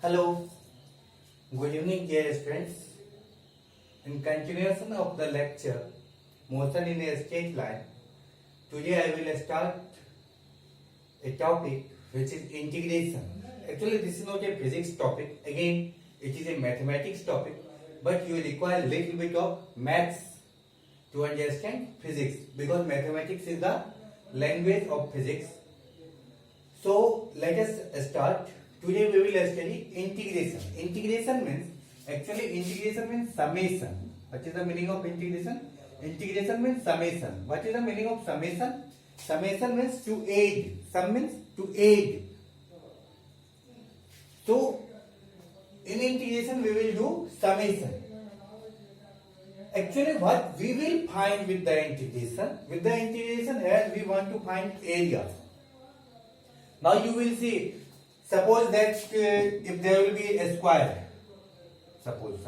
Hello, good evening dear students. In continuation of the lecture Motion in a Straight Line, today I will start a topic which is integration. Actually this is not a physics topic, again it is a mathematics topic, but you require a little bit of maths to understand physics because mathematics is the language of physics. So let us start. Today we will study integration. Integration means summation. What is the meaning of integration? Integration means summation. What is the meaning of summation? Summation means to aid. Sum means to aid. So in integration we will do summation. Actually what we will find with the integration here we want to find area. Now you will see, suppose that if there will be a square, suppose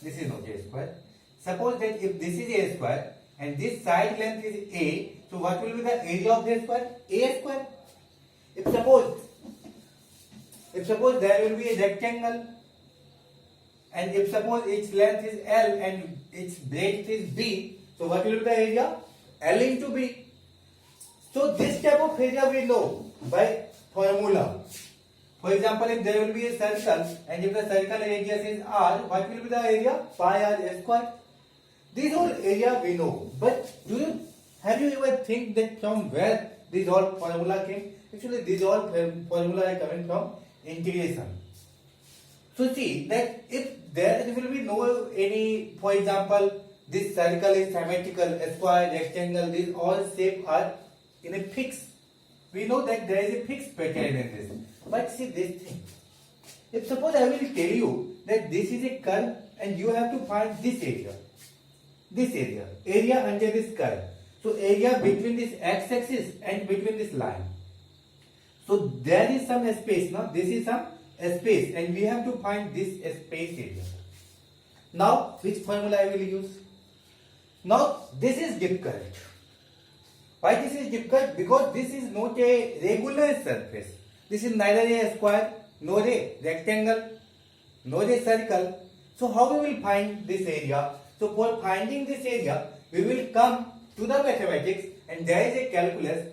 this is not a square. Suppose that if this is a square and this side length is a, so what will be the area of the square? A square. If suppose there will be a rectangle and if suppose its length is L and its breadth is B, so what will be the area? L into B. So this type of area we know by formula. For example, if there will be a circle and if the circle radius is r, what will be the area? Pi r square. This whole area we know. But have you ever think that from where this all formula came? Actually, these all formula are coming from integration. So see that if there will be no any, for example, this circle is symmetrical, a square, rectangle, these all shapes are in a fixed. We know that there is a fixed pattern in this. But see this thing. If suppose I will tell you that this is a curve and you have to find this area under this curve. So area between this x-axis and between this line. So there is some space. Now this is some space and we have to find this space area. Now which formula I will use? Now this is difficult. Why this is difficult? Because this is not a regular surface. This is neither a square, nor a rectangle, nor a circle. So how we will find this area? So for finding this area, we will come to the mathematics and there is a calculus.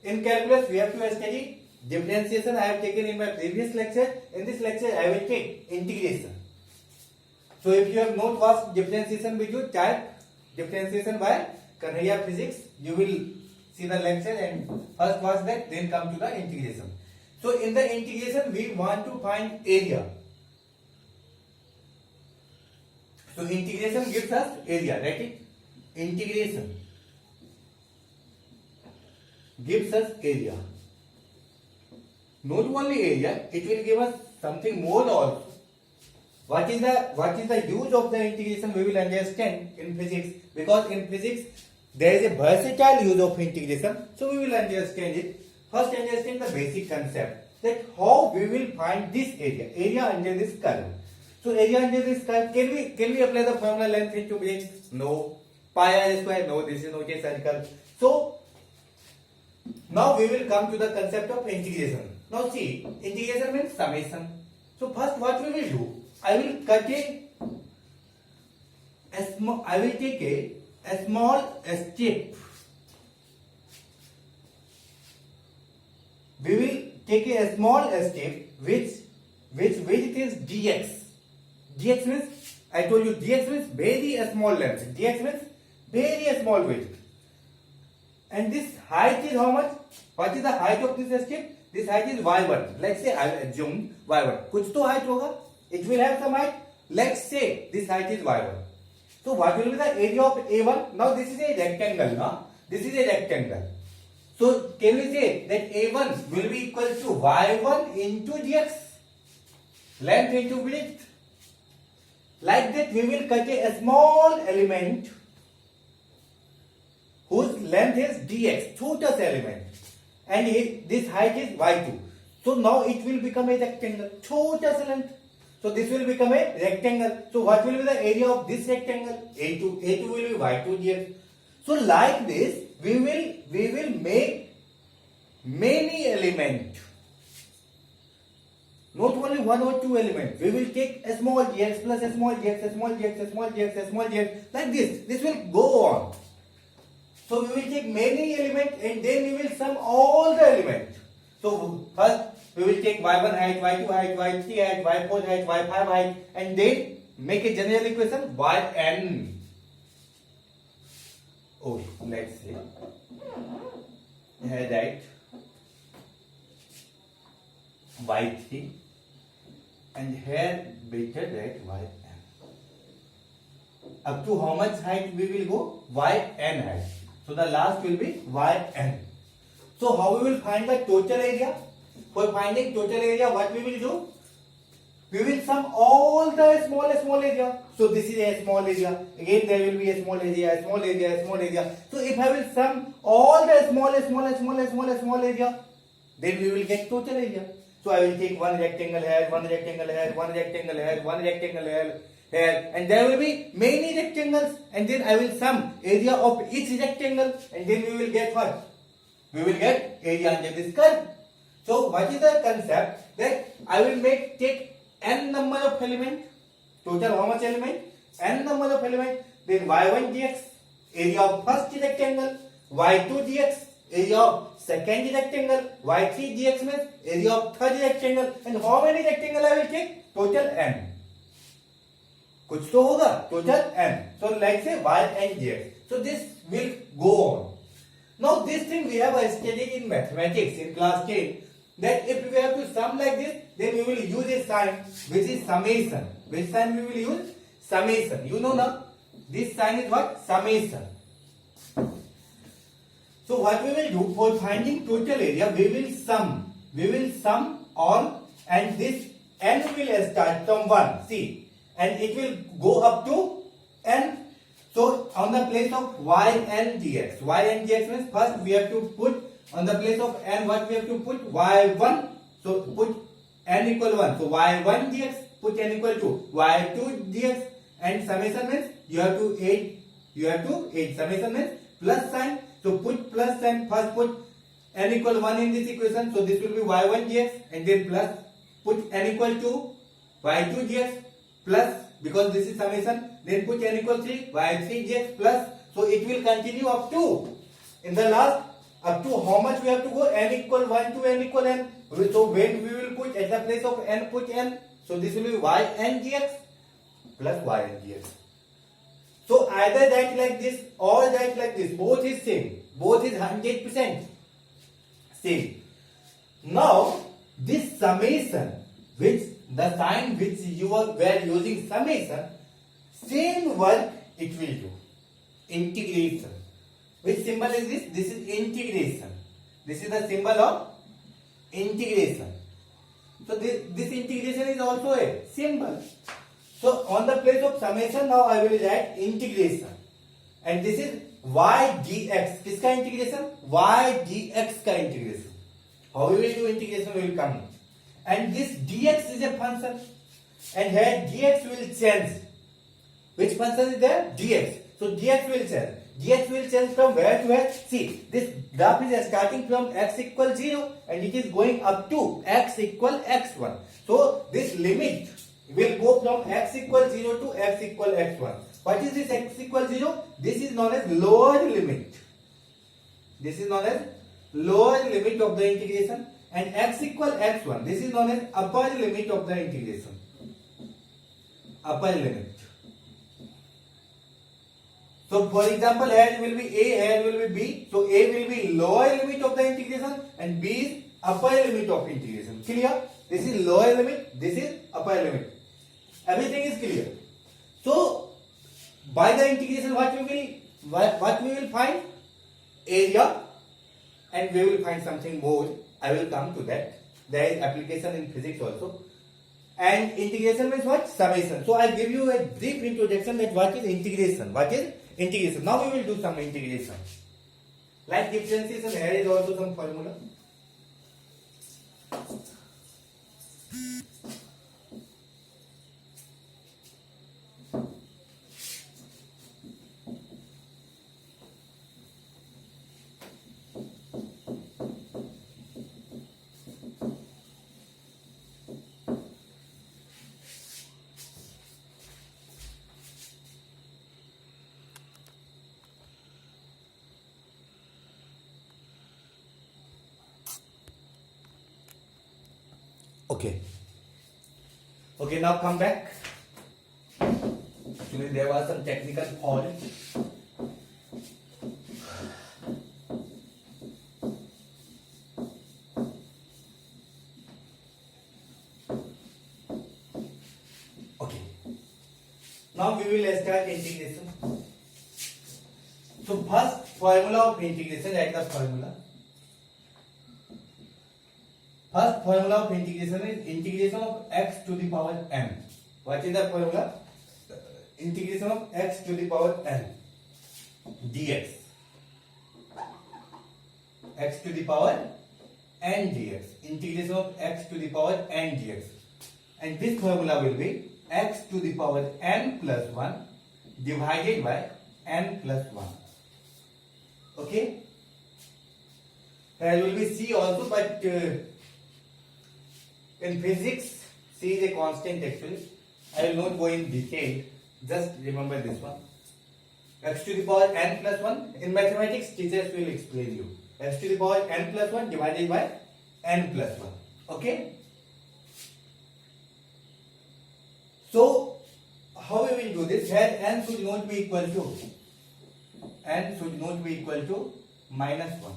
In calculus, we have to study differentiation. I have taken in my previous lecture. In this lecture, I will take integration. So if you have not watched differentiation video, type differentiation by Kanhaiya Physics. You will see the lecture and first watch that, then come to the integration. So in the integration we want to find area. So integration gives us area, right? Integration gives us area. Not only area, it will give us something more also. What is the use of the integration we will understand in physics, because in physics there is a versatile use of integration, so we will understand it. First understand the basic concept, that how we will find this area under this curve. So area under this curve, can we apply the formula length into breadth? No. Pi r square? No, this is not a circle. So now we will come to the concept of integration. Now see, integration means summation. So first what we will do, I will take a small step. We will take a small step which width is dx. Dx means, I told you dx means very small length. Dx means very small width. And this height is how much? What is the height of this step? This height is y1. Let's say I assume y1. कुछ तो height होगा. It will have some height. Let's say this height is y1. So what will be the area of A1? Now this is a rectangle. Now this is a rectangle. So can we say that A1 will be equal to y1 into dx, length into width. Like that we will cut a small element whose length is dx, छोटा सा element, and this height is y2. So now it will become a rectangle, छोटा सा length. So this will become a rectangle. So what will be the area of this rectangle? A2. A2 will be y2 dx. So like this, we will make many elements. Not only one or two elements, we will take a small gx plus a small gx, a small gx, a small gx, a small gx, like this. This will go on. So we will take many elements and then we will sum all the elements. So first we will take y1 height, y2 height, y3 height, y4 height, y5 height, and then make a general equation yn. Oh, let's see. Here write y3 and here better write yn. Up to how much height we will go? Yn height. So the last will be yn. So how we will find the total area? For finding total area, what we will do? We will sum all the small area. So this is a small area. Again there will be a small area, a small area, a small area. So if I will sum all the small area, then we will get total area. So I will take one rectangle here, one rectangle here, one rectangle here, one rectangle here, and there will be many rectangles, and then I will sum area of each rectangle, and then we will get what? We will get area under this curve. So what is the concept? That I will take n number of elements, total how much element? N number of elements, then y1 dx, area of first rectangle, y2 dx, area of second rectangle, y3 dx means area of third rectangle, and how many rectangle I will take? Total n. कुछ तो होगा, total n. So let's say yn dx. So this will go on. Now this thing we have studied in mathematics in class 10, that if we have to sum like this, then we will use a sign which is summation. Which sign we will use? Summation. You know now, this sign is what? Summation. So what we will do for finding total area, we will sum. We will sum all, and this n will start from 1. See, and it will go up to n. So on the place of yn dx means first we have to put on the place of n what we have to put? Y1. So put n equal 1. So y1 dx, put n equal to y2 dx, and summation means you have to add summation means plus sign. So put plus sign, first put n equal 1 in this equation. So this will be y1 dx, and then plus put n equal to y2 dx plus, because this is summation, then put n equal 3, y3 dx plus. So it will continue up to, in the last, up to how much we have to go? N equal 1 to n equal n. So when we will put at the place of n, put n. So this will be yn dx plus yn dx. So either that like this or that like this. Both is same. Both is 100% same. Now this summation, which the sign which you were using summation, same work it will do. Integration. Which symbol is this? This is integration. This is the symbol of integration. So this integration is also a symbol. So on the place of summation now I will write integration. And this is y dx. किसका integration? Y dx का integration. How we will do integration will come. And this dx is a function. And here dx will change. Which function is there? Dx. So dx will change. Dx will change from where to where? See, this graph is starting from x equal 0 and it is going up to x equal x1. So this limit will go from x equal 0 to x equal x1. What is this x equal 0? This is known as lower limit. This is known as lower limit of the integration. And x equal x1. This is known as upper limit of the integration. Upper limit. So for example, here will be a, here will be b. So a will be lower limit of the integration and b is upper limit of integration. Clear? This is lower limit, this is upper limit. Everything is clear. So by the integration, what we will find? Area, and we will find something more. I will come to that. There is application in physics also. And integration means what? Summation. So I give you a brief introduction that what is integration. What is integration? Now we will do some integration. Like differentiation, here is also some formula. Okay. Okay, now come back. Actually, there was some technical fault. Okay. Now we will start integration. So first formula of integration, write the formula. First formula of integration is integration of x to the power n. What is the formula? Integration of x to the power n dx. X to the power n dx. Integration of x to the power n dx. And this formula will be x to the power n plus 1 divided by n plus 1. Okay? There will be c also, but in physics, c is a constant actually. I will not go in detail. Just remember this one. X to the power n plus 1. In mathematics, teachers will explain you. X to the power n plus 1 divided by n plus 1. Okay? So, how we will do this? Here n should not be equal to minus 1.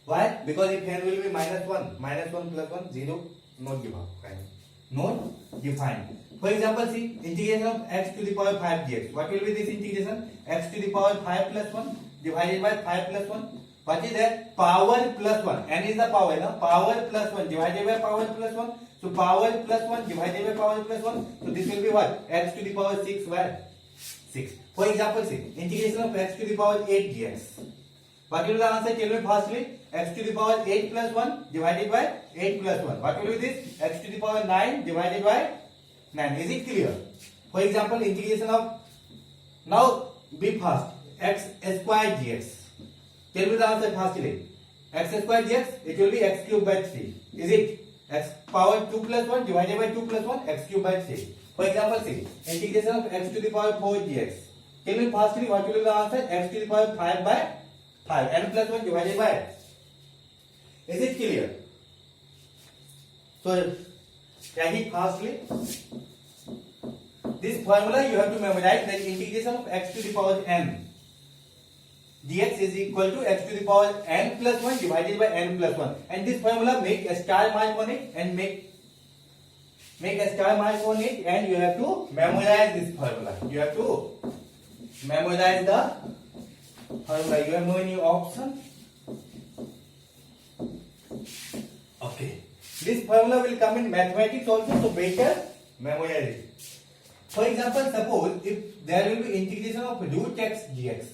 Why? Because if n will be minus 1 plus 1, 0, not defined. Not defined. For example, see, integration of x to the power 5 dx. What will be this integration? X to the power 5 plus 1 divided by 5 plus 1. What is that? Power plus 1. N is the power, no? Power plus 1 divided by power plus 1. So power plus 1 divided by power plus 1. So this will be what? X to the power 6 by 6. For example, see, integration of x to the power 8 dx. What will be the answer? Tell me firstly. X to the power 8 plus 1 divided by 8 plus 1. What will be this? X to the power 9 divided by 9. Is it clear? For example, integration of, now be fast, x square dx. Tell me the answer firstly. X square dx, it will be x cube by 3. Is it? X power 2 plus 1 divided by 2 plus 1, x cube by 3. For example, see, integration of x to the power 4 dx. Tell me firstly what will be the answer? X to the power 5 by 5. N plus 1 divided by. Is it clear? So, write it fastly. This formula you have to memorize, that integration of x to the power n dx is equal to x to the power n plus 1 divided by n plus 1. And this formula, make a star mark on it and make a star mark on it, and you have to memorize this formula. You have to memorize the formula. You have no any option. Okay. This formula will come in mathematics also, so better memorize it. For example, suppose if there will be integration of root x dx.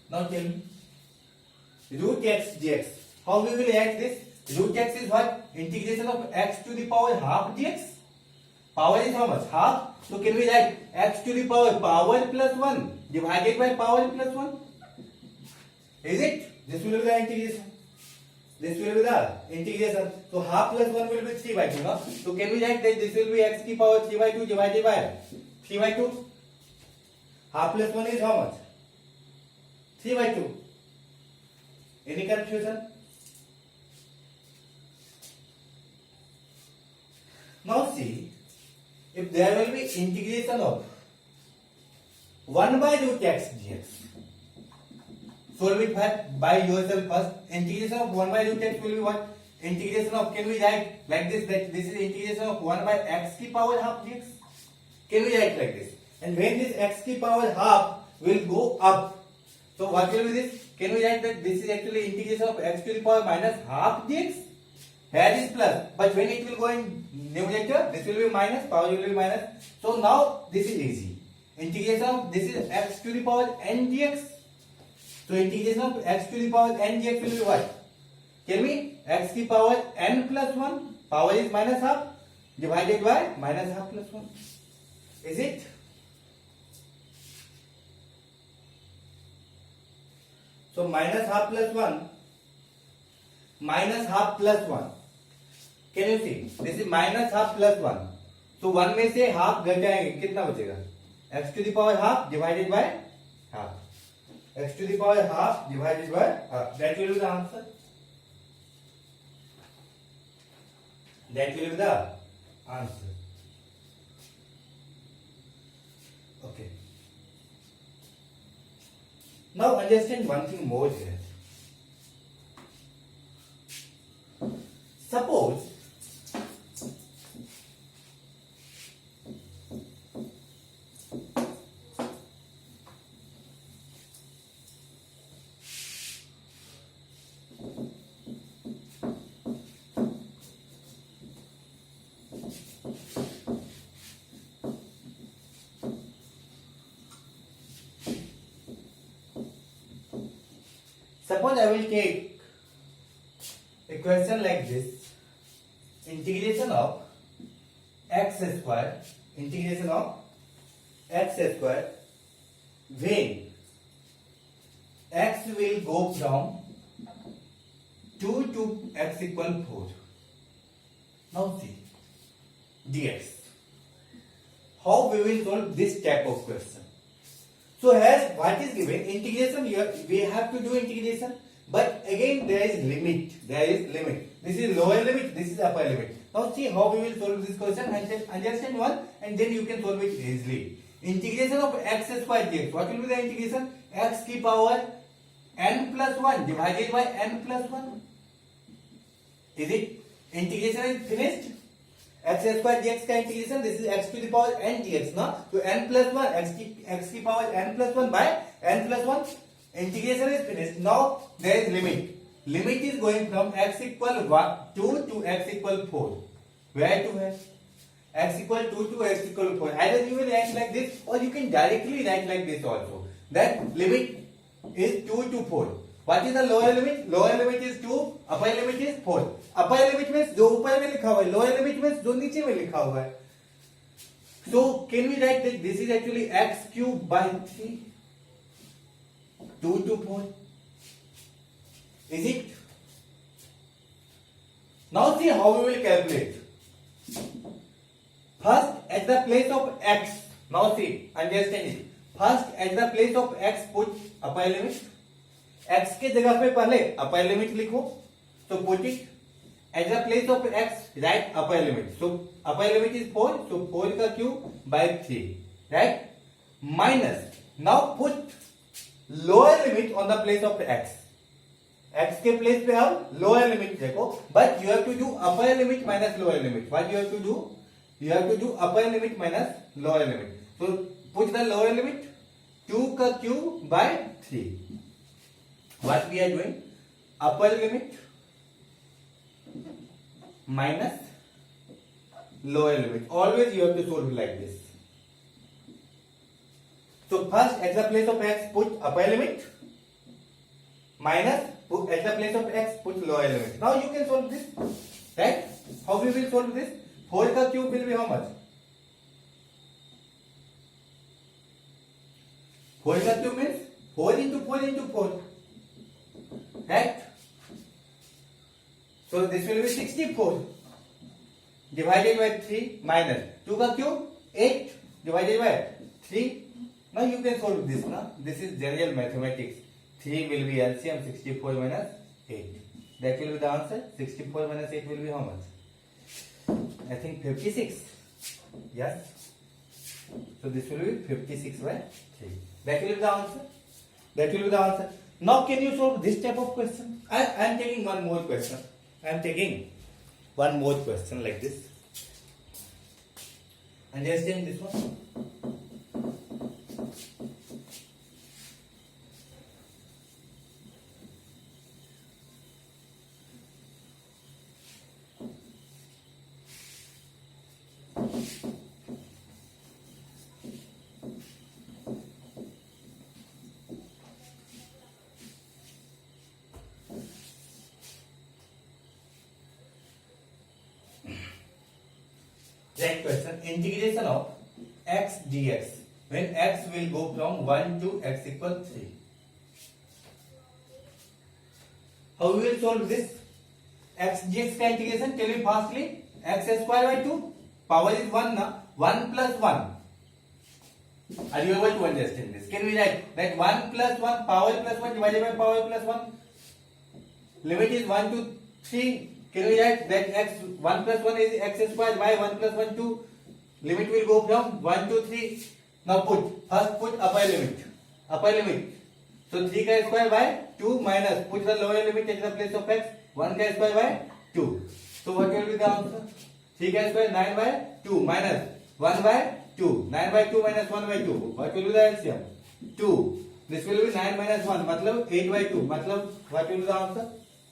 Now tell me, root x dx. How we will write this? Root x is what? Integration of x to the power half dx. Power is how much? Half. So can we write x to the power plus 1 divided by power plus 1? Is it? This will be the integration. This will be the integration. So half plus 1 will be 3 by 2. No? So can we write that this will be x to the power 3 by 2 divided by 3 by 2? Half plus 1 is how much? 3 by 2. Any confusion? Now see, if there will be integration of 1 by root x dx. Solve it by yourself first. Integration of 1 by root x will be what? Integration of, can we write like this, that this is integration of 1 by x to the power half dx? Can we write like this? And when this x to the power half will go up, so what will be this? Can we write that this is actually integration of x to the power minus half dx? Here is plus, but when it will go in numerator, this will be minus, power will be minus. So now this is easy. Integration of, this is x to the power n dx. So integration of x to the power n dx will be what? Tell me, x to the power n plus 1, power is minus half, divided by minus half plus 1. Is it? So minus half plus 1, minus half plus 1. Can you see? This is minus half plus 1. So 1 में से half घटाएंगे, कितना बचेगा? X to the power half divided by half. X to the power half divided by half. That will be the answer. That will be the answer. Okay. Now understand one thing more here. Suppose I will take a question like this. Integration of x square when x will go from 2 to x equal 4. Now see dx. How we will solve this type of question? So as what is given integration, here we have to do integration, but again there is limit. This is lower limit, this is upper limit. Now see how we will solve this question and just understand one, and then you can solve it easily. Integration of x square dx. What will be the integration? X की power n plus 1 divided by n plus 1. Is it? Integration is finished. X square dx का integration, this is x to the power n dx, ना? So n plus 1 x की power n plus 1 by n plus 1. Integration is finished. Now there is limit. Limit is going from x equal 2 to x equal 4. Where to where? X equal 2 to x equal 4. Either you will write like this, or you can directly write like this also. That limit is 2 to 4. What is the lower limit? Lower limit is 2, upper limit is 4. Upper limit means जो ऊपर में लिखा हुआ है, lower limit means जो नीचे में लिखा हुआ है. So can we write that this is actually x cube by 3? 2 to 4. Is it? Now see how we will calculate. First at the place of x. Now see, understand it. First at the place of x put upper limit. X के जगह पे पहले upper limit लिखो. So put it at the place of x. Write upper limit. So upper limit is 4. So 4 का cube by 3. Right? Minus. Now put lower limit on the place of x. X के place पे हम lower limit देखो. But you have to do upper limit minus lower limit. What you have to do? You have to do upper limit minus lower limit. So put the lower limit 2 का cube by 3. What we are doing? Upper limit minus lower limit. Always you have to solve like this. So first at the place of x put upper limit minus at the place of x put lower limit. Now you can solve this. Right? How we will solve this? 4 का cube will be how much? 4 का cube means 4 into 4 into 4. Right? So this will be 64 divided by 3 minus 2 का cube 8 divided by 3. Now you can solve this. Now this is general mathematics. 3 will be LCM. 64 minus 8. That will be the answer. 64 minus 8 will be how much? I think 56. Yes. So this will be 56 by 3. That will be the answer. That will be the answer. Now can you solve this type of question? I am taking one more question. I am taking one more question like this. Understand this one? Next question, integration of x dx when x will go from 1 to x equal 3. How we will solve this? X dx का integration, tell me fastly. X square by 2, power is 1 na, 1 plus 1. Are you able to understand this? Can we write that 1 plus 1, power plus 1 divided by power plus 1? Limit is 1 to 3. Can we write that x 1 plus 1 is x square, y 1 plus 1 2. Limit will go from 1 to 3. Now put upper limit. So 3 का square by 2 minus put the lower limit at the place of x 1 का square by 2. So what will be the answer? 3 का square 9 by 2 minus 1 by 2. 9 by 2 minus 1 by 2. What will be the LCM? 2. This will be 9 minus 1 मतलब 8 by 2 मतलब what will be the answer?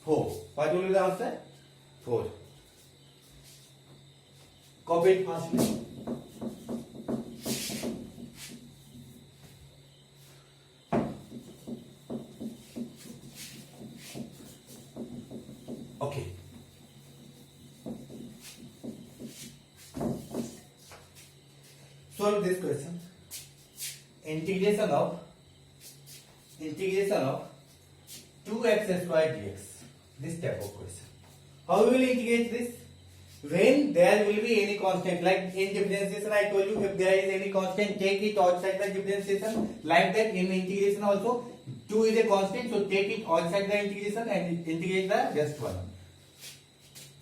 4. What will be the answer? 4. Copy it fastly. Okay. Solve this question. Integration of 2x square dx. This type of question. How we will integrate this? When there will be any constant, like in differentiation I told you, if there is any constant, take it outside the differentiation. Like that in integration also, 2 is a constant, so take it outside the integration and integrate the rest one.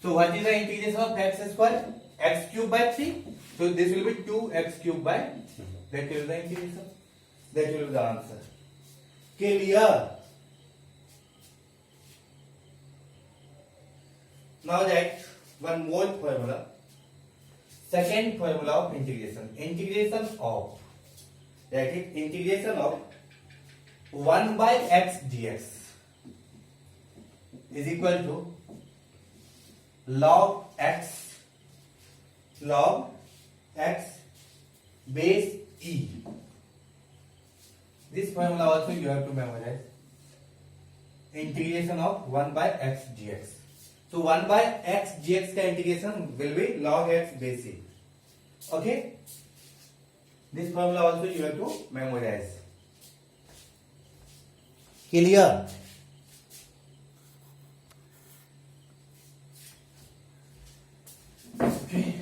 So what is the integration of x square? X cube by 3. So this will be 2x cube by 3. That will be the integration. That will be the answer. Clear? Now write one more formula. Second formula of integration. Integration of, that is integration of 1 by x dx is equal to log x base e. This formula also you have to memorize. Integration of 1 by x dx. So 1 by x dx ka integration will be log x base e. Okay? This formula also you have to memorize. Clear? Okay.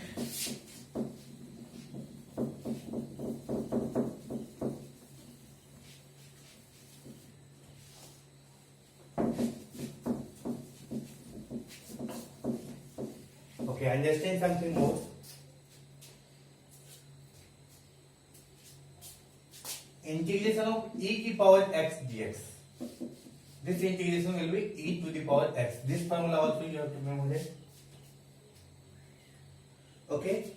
Okay, understand something more. Integration of e की power x dx. This integration will be e to the power x. This formula also you have to memorize. Okay.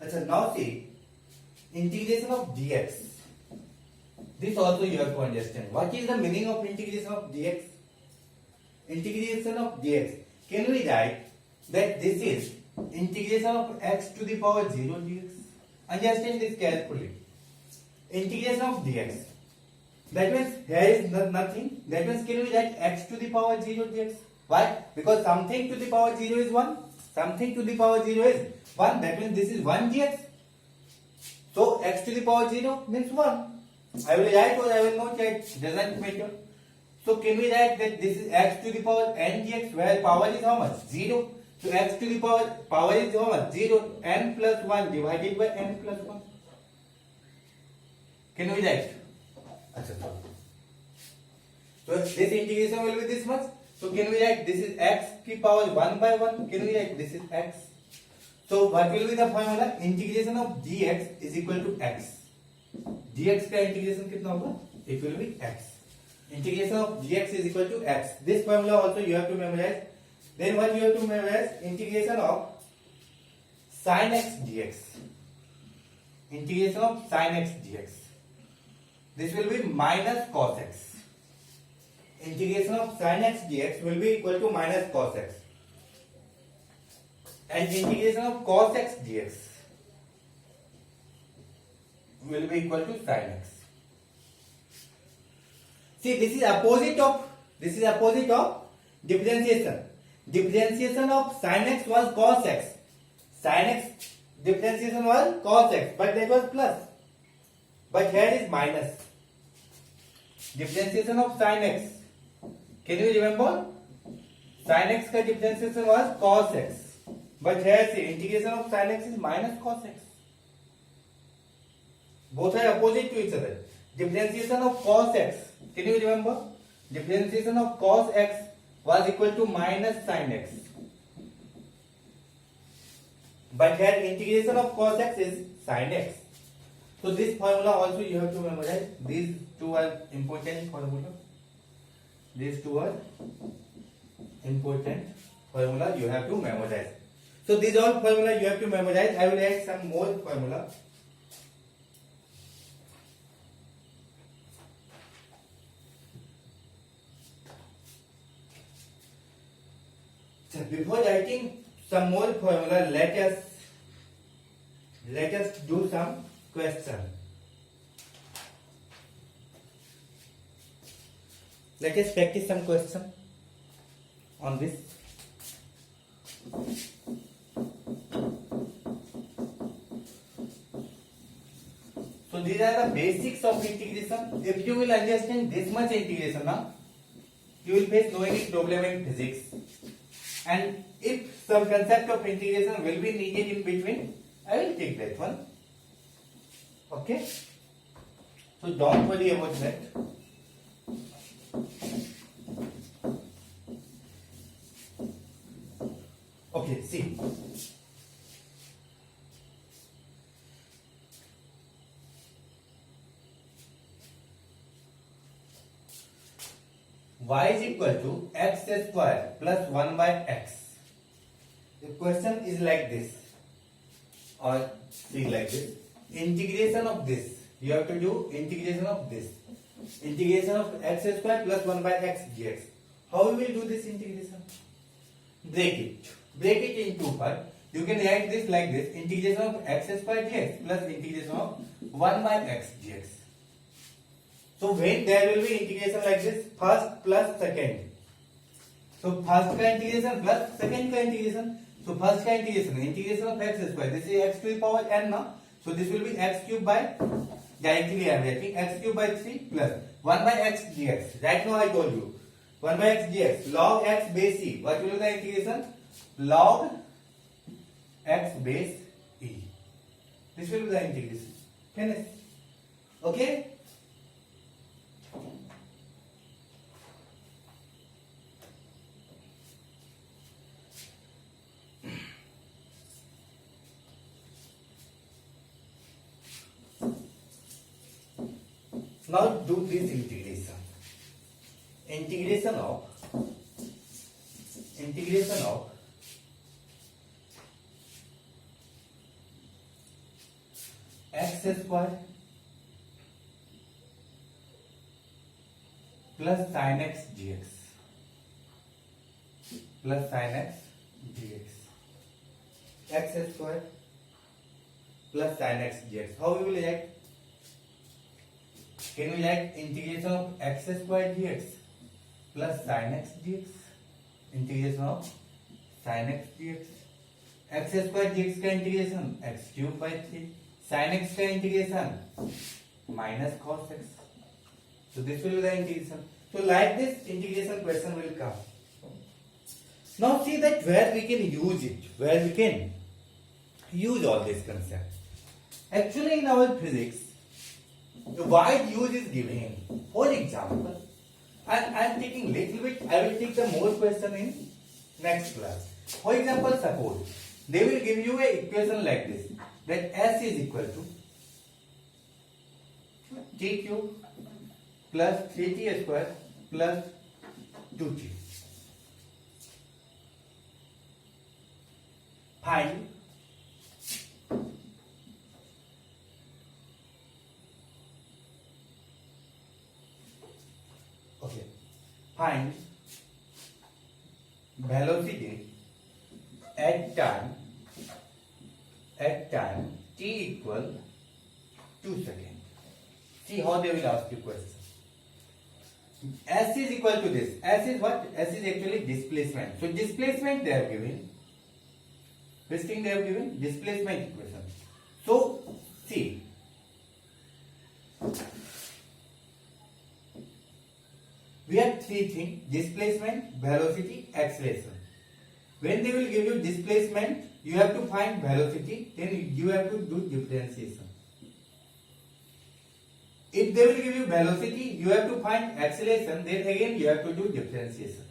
अच्छा, now see integration of dx. This also you have to understand. What is the meaning of integration of dx? Integration of dx. Can we write that this is integration of x to the power 0 dx? Understand this carefully. Integration of dx. That means here is nothing. That means can we write x to the power 0 dx? Why? Because something to the power 0 is 1. Something to the power 0 is 1. That means this is 1 dx. So x to the power 0 means 1. I will write or I will not write. Doesn't matter. So can we write that this is x to the power n dx, where power is how much? 0. So x to the power is how much? 0. N plus 1 divided by n plus 1. Can we write? So this integration will be this much. So can we write this is x की power 1 by 1? Can we write this is x? So what will be the formula? Integration of dx is equal to x. dx का integration कितना होगा? It will be x. Integration of dx is equal to x. This formula also you have to memorize. Then what you have to memorize? Integration of sin x dx. Integration of sin x dx. This will be minus cos x. Integration of sin x dx will be equal to minus cos x. And integration of cos x dx will be equal to sin x. See, this is opposite of differentiation. Differentiation of sin x was cos x. Sin x differentiation was cos x, but that was plus. But here is minus. Differentiation of sin x. Can you remember? Sin x का differentiation was cos x. But here see integration of sin x is minus cos x. Both are opposite to each other. Differentiation of cos x. Can you remember? Differentiation of cos x was equal to minus sin x. But here integration of cos x is sin x. So this formula also you have to memorize. These two are important formula. These two are important formula you have to memorize. So these all formula you have to memorize. I will add some more formula. So before writing some more formula, let us do some question. Let us practice some question on this. So these are the basics of integration. If you will understand this much integration now, you will face no any problem in physics. And if some concept of integration will be needed in between, I will take that one. Okay? So don't worry about that. Okay, see. Y is equal to x square plus 1 by x. The question is like this, or see like this. Integration of this. You have to do integration of this. Integration of x square plus 1 by x dx. How we will do this integration? Break it. Break it in two parts. You can write this like this. Integration of x square dx plus integration of 1 by x dx. So when there will be integration like this, first plus second. So first ka integration plus second ka integration. So first ka integration of x square. This is x to the power n now. So this will be x cube by, directly I am writing x cube by 3 plus 1 by x dx. Right now I told you 1 by x dx. Log x base e. What will be the integration? Log x base e. This will be the integration. Finish. Okay? Now do this integration. Integration of x square plus sin x dx plus sin x dx. X square plus sin x dx. How we will write? Can we write integration of x square dx plus sin x dx? Integration of sin x dx. X square dx का integration x cube by 3. Sin x का integration minus cos x. So this will be the integration. So like this integration question will come. Now see that where we can use it, where we can use all this concept. Actually in our physics, the wide use is given. For example, I am taking little bit, I will take the more question in next class. For example, suppose they will give you a equation like this, that S is equal to t cube plus 3t square plus 2t. Find find velocity at time t equal 2 seconds. See how they will ask you question. S is equal to this. S is what? S is actually displacement. So displacement they have given. Which thing they have given? Displacement equation. So see. We have three things: displacement, velocity, acceleration. When they will give you displacement, you have to find velocity, then you have to do differentiation. If they will give you velocity, you have to find acceleration, then again you have to do differentiation.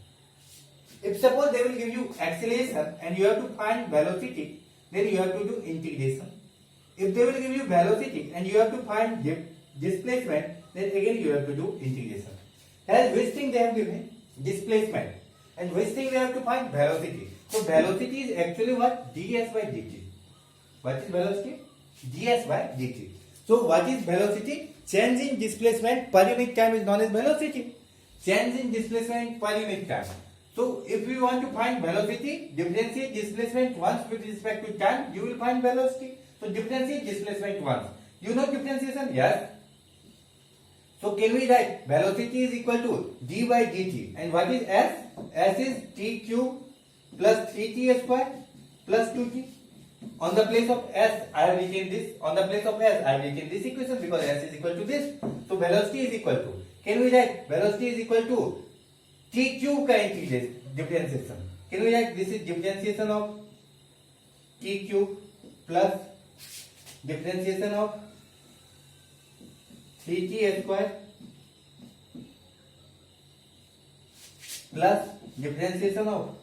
If suppose they will give you acceleration and you have to find velocity, then you have to do integration. If they will give you velocity and you have to find displacement, then again you have to do integration. As which thing they have given? Displacement. And which thing they have to find? Velocity. So velocity is actually what? ds by dt. What is velocity? ds by dt. So what is velocity? Change in displacement per unit time is known as velocity. Change in displacement per unit time. So if we want to find velocity, differentiate displacement once with respect to time, you will find velocity. So differentiate displacement once. You know differentiation? Yes. So can we write velocity is equal to d by dt, and what is s? S is t cube plus 3t square plus 2t. On the place of s, I have written this. On the place of s, I have written this equation because s is equal to this. So velocity is equal to. Can we write velocity is equal to t cube का differentiation? Can we write this is differentiation of t cube plus differentiation of 3t square plus differentiation of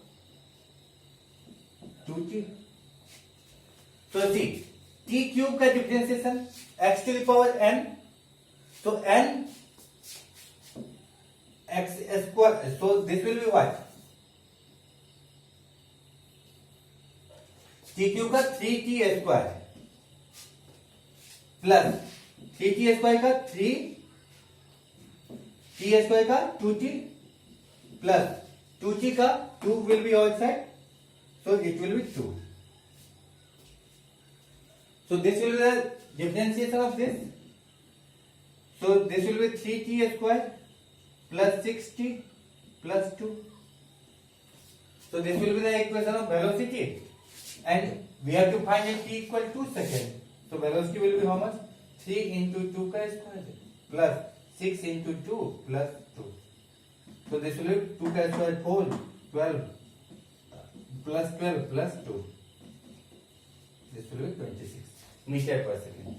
2t. So see, t cube का differentiation x to the power n. So n x square. So this will be what? t cube का 3t square plus 3t square का 3 t square का 2t plus 2t का 2 will be outside, so it will be 2. So this will be the differentiation of this. So this will be 3t square plus 6t plus 2. So this will be the equation of velocity, and we have to find a t equal to seconds. So velocity will be how much? 3 into 2 का square plus 6 into 2 plus 2. So this will be 2 का square 4, 12 plus 12 plus 2. This will be 26 meter per second.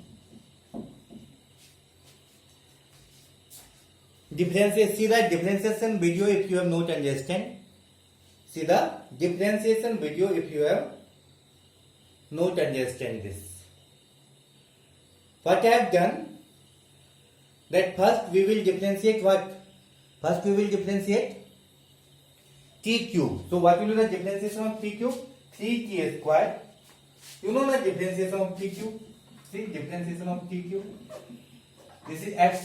Differentiate. See the differentiation video if you have not understand. See the differentiation video if you have not understand this. What I have done, that first we will differentiate what? First we will differentiate t cube. So what will be the differentiation of t cube? 3t square. You know the differentiation of t cube? See differentiation of t cube. This is x to